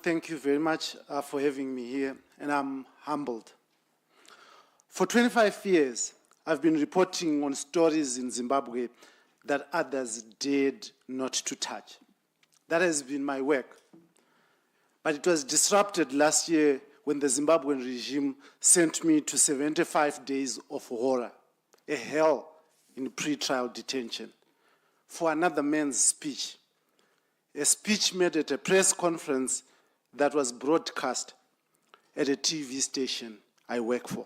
thank you very much for having me here, and I'm humbled. For 25 years, I've been reporting on stories in Zimbabwe that others dared not to touch. That has been my work. But it was disrupted last year when the Zimbabwean regime sent me to 75 days of horror, a hell in pre-trial detention, for another man's speech. A speech made at a press conference that was broadcast at a TV station I work for.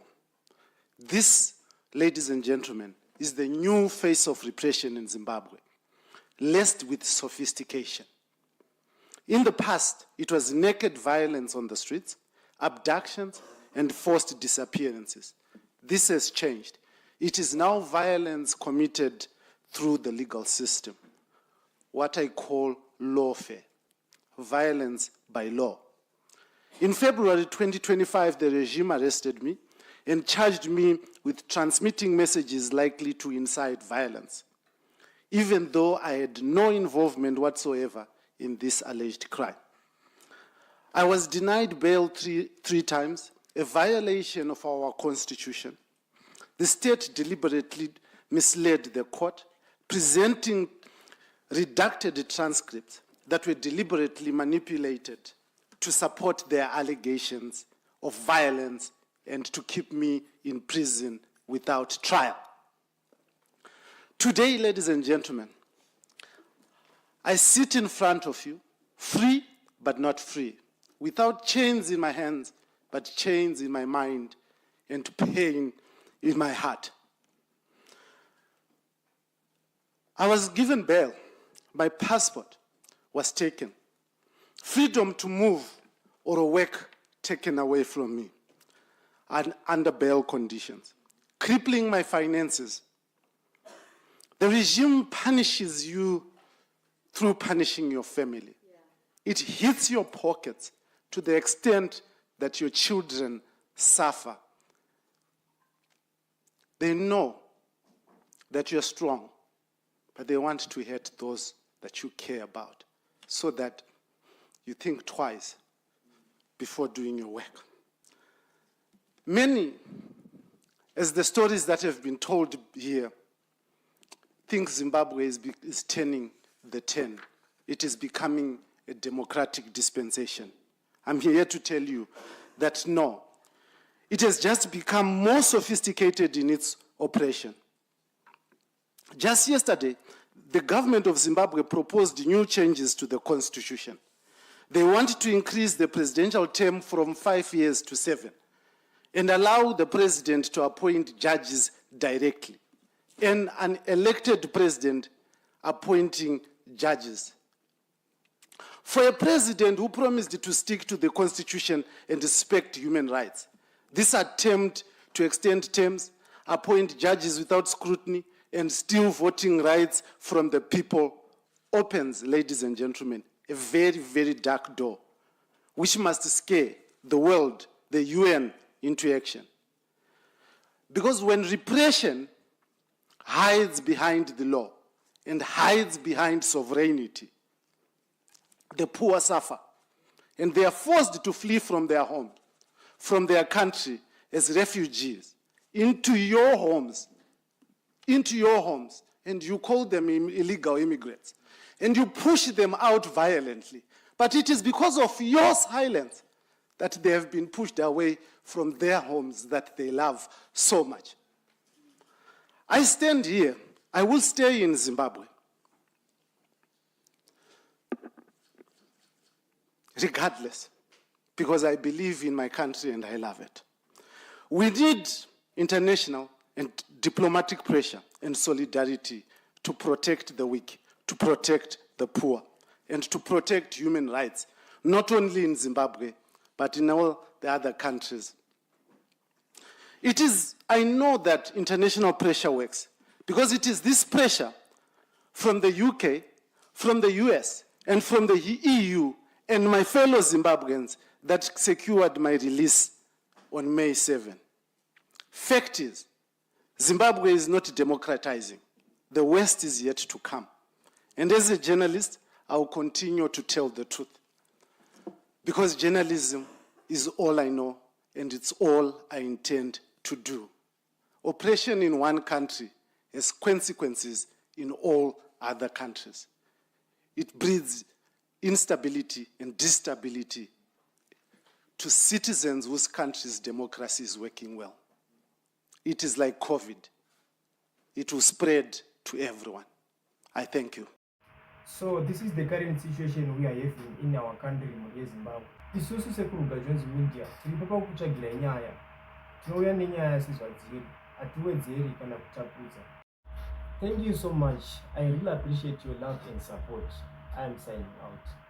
This, ladies and gentlemen, is the new face of repression in Zimbabwe, laced with sophistication. In the past, it was naked violence on the streets, abductions, and forced disappearances. This has changed. It is now violence committed through the legal system, what I call lawfare, violence by law. In February 2025, the regime arrested me and charged me with transmitting messages likely to incite violence, even though I had no involvement whatsoever in this alleged crime. I was denied bail three times, a violation of our constitution. The state deliberately misled the court, presenting redacted transcripts that were deliberately manipulated to support their allegations of violence and to keep me in prison without trial. Today, ladies and gentlemen, I sit in front of you, free but not free, without chains in my hands, but chains in my mind and pain in my heart. I was given bail. My passport was taken. Freedom to move or work taken away from me, and under bail conditions, crippling my finances. The regime punishes you through punishing your family. It hits your pockets to the extent that your children suffer. They know that you're strong, but they want to hurt those that you care about, so that you think twice before doing your work. Many, as the stories that have been told here, think Zimbabwe is turning the turn. It is becoming a democratic dispensation. I'm here to tell you that no, it has just become more sophisticated in its operation. Just yesterday, the government of Zimbabwe proposed new changes to the constitution. They want to increase the presidential term from 5 years to 7 and allow the president to appoint judges directly and an elected president appointing judges. For a president who promised to stick to the constitution and respect human rights, this attempt to extend terms, appoint judges without scrutiny, and steal voting rights from the people opens, ladies and gentlemen, a very, very dark door, which must scare the world, the UN, into action. Because when repression hides behind the law and hides behind sovereignty, the poor suffer, and they are forced to flee from their home, from their country as refugees, into your homes, and you call them illegal immigrants, and you push them out violently. But it is because of your silence that they have been pushed away from their homes that they love so much. I stand here. I will stay in Zimbabwe, regardless, because I believe in my country and I love it. We need international and diplomatic pressure and solidarity to protect the weak, to protect the poor, and to protect human rights, not only in Zimbabwe, but in all the other countries. I know that international pressure works, because it is this pressure from the UK, from the US, and from the EU, and my fellow Zimbabweans that secured my release on May 7. Fact is, Zimbabwe is not democratizing. The West is yet to come. And as a journalist, I will continue to tell the truth. because journalism is all I know and it's all I intend to do. Oppression in one country has consequences in all other countries. It breeds instability and destability to citizens whose country's democracy is working well. It is like COVID. It will spread to everyone. I thank you. So this is the current situation we are having in our country, Zimbabwe. Isusu sekuruga zvinzi media tiri pakutsvagira nyaya tinouya nenyaya sezvadziri hatiwedzeri kana kutapudza. Thank you so much. I really appreciate your love and support. I am signing out.